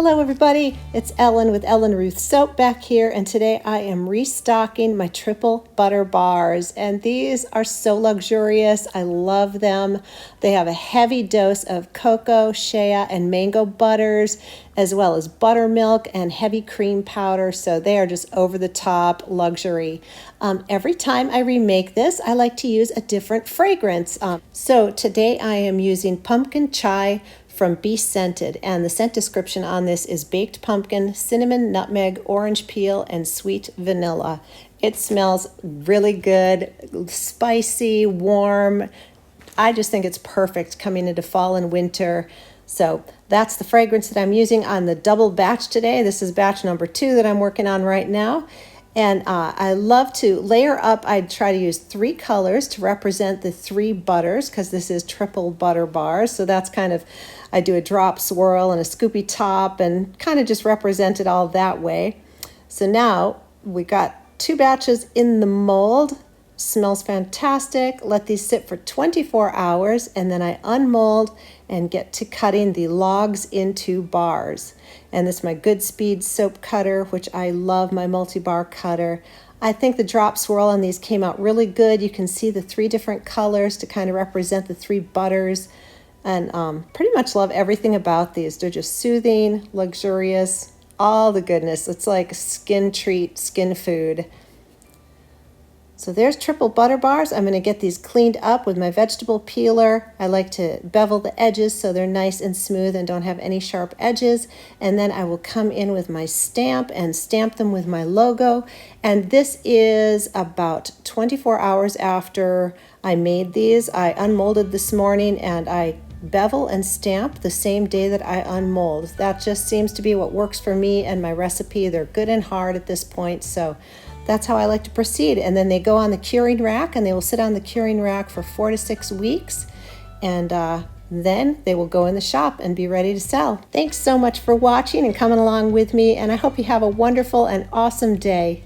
Hello everybody, it's Ellen with Ellen Ruth Soap back here, and today I am restocking my triple butter bars, and these are so luxurious. I love them. They have a heavy dose of cocoa, shea, and mango butters, as well as buttermilk and heavy cream powder, so they are just over the top luxury. Every time I remake this, I like to use a different fragrance. So today I am using pumpkin chai from Be Scented, and the scent description on this is baked pumpkin, cinnamon, nutmeg, orange peel, and sweet vanilla. It smells really good, spicy, warm. I just think it's perfect coming into fall and winter. So that's the fragrance that I'm using on the double batch today. This is batch number 2 that I'm working on right now. And I love to layer up. I try to use 3 colors to represent the 3 butters, because this is triple butter bars. So that's kind of, I do a drop swirl and a scoopy top and kind of just represent it all that way. So now we got 2 batches in the mold. Smells fantastic. Let these sit for 24 hours, and then I unmold and get to cutting the logs into bars. And this is my Good Speed soap cutter, which I love, my multi-bar cutter. I think the drop swirl on these came out really good. You can see the 3 different colors to kind of represent the 3 butters, and pretty much love everything about these. They're just soothing, luxurious, all the goodness. It's like skin treat, skin food. So there's triple butter bars. I'm going to get these cleaned up with my vegetable peeler. I like to bevel the edges so they're nice and smooth and don't have any sharp edges. And then I will come in with my stamp and stamp them with my logo. And this is about 24 hours after I made these. I unmolded this morning, and I bevel and stamp the same day that I unmold. That just seems to be what works for me and my recipe. They're good and hard at this point, so that's how I like to proceed. And then they go on the curing rack, and they will sit on the curing rack for 4 to 6 weeks, and then they will go in the shop and be ready to sell. Thanks so much for watching and coming along with me, and I hope you have a wonderful and awesome day.